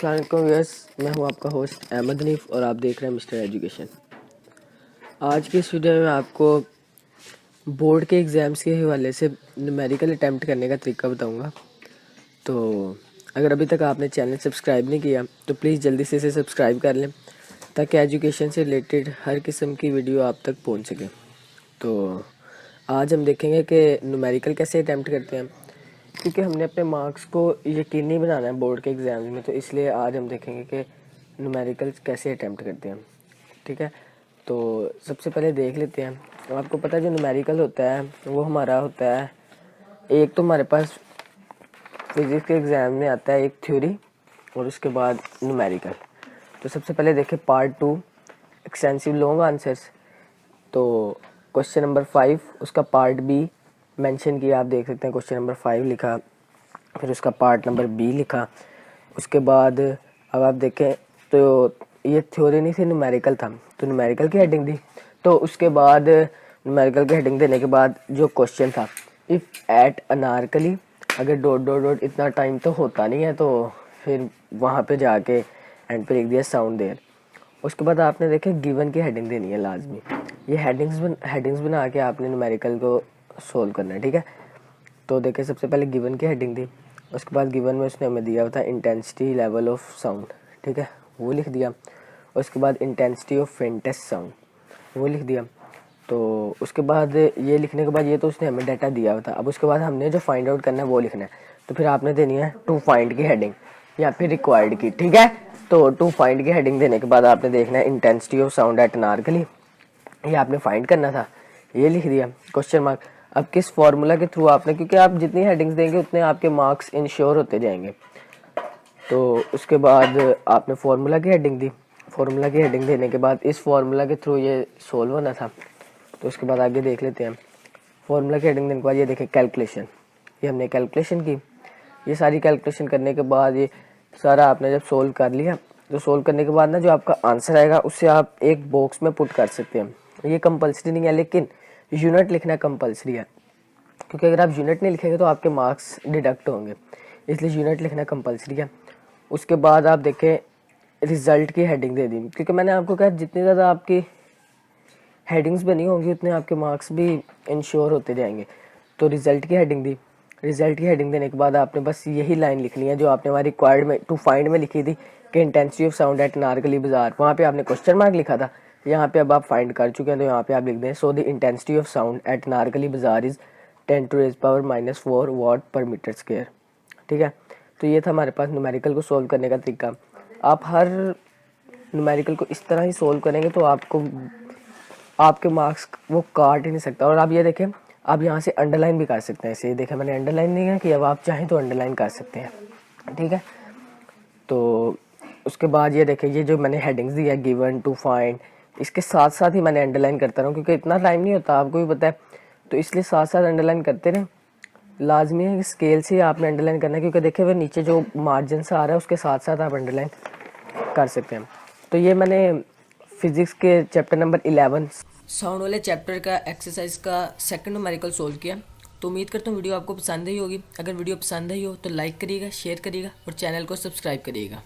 अस्सलाम वालेकुम व्यूअर्स, मैं हूं आपका होस्ट अहमद हनीफ और आप देख रहे हैं मिस्टर एजुकेशन। आज की इस वीडियो में आपको बोर्ड के एग्ज़ाम्स के हवाले से न्यूमेरिकल अटैम्प्ट करने का तरीका बताऊंगा। तो अगर अभी तक आपने चैनल सब्सक्राइब नहीं किया तो प्लीज़ जल्दी से इसे सब्सक्राइब कर लें ताकि एजुकेशन से रिलेटेड हर किस्म की वीडियो आप तक पहुँच सके। तो आज हम देखेंगे कि न्यूमेरिकल कैसे अटैम्प्ट करते हैं, क्योंकि हमने अपने मार्क्स को यकीनी बनाना है बोर्ड के एग्ज़ाम्स में, तो इसलिए आज हम देखेंगे कि न्यूमेरिकल कैसे अटैम्प्ट करते हैं। ठीक है, तो सबसे पहले देख लेते हैं। आपको पता है जो न्यूमेरिकल होता है वो हमारा होता है, एक तो हमारे पास फिज़िक्स के एग्ज़ाम में आता है एक थ्योरी और उसके बाद न्यूमेरिकल। तो सबसे पहले देखें पार्ट 2 एक्सटेंसिव लॉन्ग आंसर्स। तो क्वेश्चन नंबर 5 उसका पार्ट बी मेंशन किया, आप देख सकते हैं क्वेश्चन नंबर 5 लिखा, फिर उसका पार्ट नंबर बी लिखा। उसके बाद अब आप देखें तो ये थ्योरी नहीं थी, न्यूमेरिकल था, तो न्यूमेरिकल की हेडिंग दी। तो उसके बाद न्यूमेरिकल की हेडिंग देने के बाद जो क्वेश्चन था, इफ़ एट अनारकली, अगर डॉट डॉट डॉट इतना टाइम तो होता नहीं है, तो फिर वहाँ पे जाके एंड पे लिख दिया साउंड देयर। उसके बाद आपने देखे गिवन की हेडिंग देनी है लाजमी। ये हेडिंग्स बना के आपने न्यूमेरिकल को सोल्व करना है। ठीक है, तो देखें सबसे पहले गिवन की हेडिंग दी, उसके बाद गिवन में उसने हमें दिया था इंटेंसिटी लेवल ऑफ साउंड। ठीक है, वो लिख दिया। उसके बाद इंटेंसिटी ऑफ फेंटेस्ट साउंड वो लिख दिया। तो उसके बाद ये लिखने के बाद ये तो उसने हमें डाटा दिया था, अब उसके बाद हमने जो फाइंड आउट करना है वो लिखना है। तो फिर आपने देनी है टू फाइंड की हेडिंग या फिर रिक्वायर्ड की। ठीक है, तो टू फाइंड की हेडिंग देने के बाद आपने देखना है intensity of sound eight Anarkali, ये आपने फाइंड करना था, ये लिख दिया क्वेश्चन मार्क। अब किस फार्मूला के थ्रू आपने, क्योंकि आप जितनी हेडिंग्स देंगे उतने आपके मार्क्स इंश्योर होते जाएंगे, तो उसके बाद आपने फार्मूला की हेडिंग दी। फार्मूला की हेडिंग देने के बाद इस फार्मूला के थ्रू ये सोल्व होना था, तो उसके बाद आगे देख लेते हैं। फार्मूला की हेडिंग देने के बाद ये देखें कैलकुलेशन, ये हमने कैलकुलेशन की। ये सारी कैलकुलेशन करने के बाद ये सारा आपने जब सोल्व कर लिया, तो सोल्व करने के बाद ना जो आपका आंसर आएगा उससे आप एक बॉक्स में पुट कर सकते हैं। ये कंपलसरी नहीं है, लेकिन यूनिट लिखना कंपलसरी है, क्योंकि अगर आप यूनिट नहीं लिखेंगे तो आपके मार्क्स डिडक्ट होंगे, इसलिए यूनिट लिखना कंपलसरी है। उसके बाद आप देखें रिज़ल्ट की हेडिंग दे दी, क्योंकि मैंने आपको कहा जितनी ज़्यादा आपकी हेडिंग्स बनी होंगी उतने आपके मार्क्स भी इंश्योर होते जाएंगे। तो रिज़ल्ट की हेडिंग दी। रिज़ल्ट की हेडिंग देने के बाद आपने बस यही लाइन लिखनी है जो आपने हमारी रिक्वायर्ड में टू फाइंड में लिखी थी कि intensity of sound eight Anarkali बाजार, वहाँ पे आपने क्वेश्चन मार्क लिखा था, यहाँ पे अब आप फाइंड कर चुके हैं, तो यहाँ पे आप लिख दें so the intensity of sound eight Anarkali बाजार इज़ 10⁻⁻⁴ वाट पर मीटर स्क्वायर। ठीक है, तो ये था हमारे पास न्यूमेरिकल को सोल्व करने का तरीका। आप हर न्यूमेरिकल को इस तरह ही सोल्व करेंगे तो आपको आपके मार्क्स वो काट ही नहीं सकता। और आप ये देखें, आप यहाँ से अंडरलाइन भी कर सकते हैं, ऐसे ये देखें मैंने अंडरलाइन नहीं किया, अब आप चाहें तो अंडरलाइन कर सकते हैं। ठीक है, तो उसके बाद ये देखें, ये जो मैंने हेडिंग्स दी है गिवन टू फाइंड, इसके साथ साथ ही मैंने अंडरलाइन करता रहूँ, क्योंकि इतना टाइम नहीं होता, आपको भी पता है, तो इसलिए साथ साथ अंडरलाइन करते रहें। लाजमी है कि स्केल से आपने अंडरलाइन करना है, क्योंकि देखिए वो नीचे जो मार्जिन से आ रहा है उसके साथ साथ आप अंडरलाइन कर सकते हैं। तो ये मैंने फिज़िक्स के चैप्टर नंबर 11 साउंड वाले चैप्टर का एक्सरसाइज का सेकंड न्यूमेरिकल सोल्व किया। तो उम्मीद करता हूँ वीडियो आपको पसंद आई होगी। अगर वीडियो पसंद आई हो तो लाइक करिएगा, शेयर करिएगा और चैनल को सब्सक्राइब करिएगा।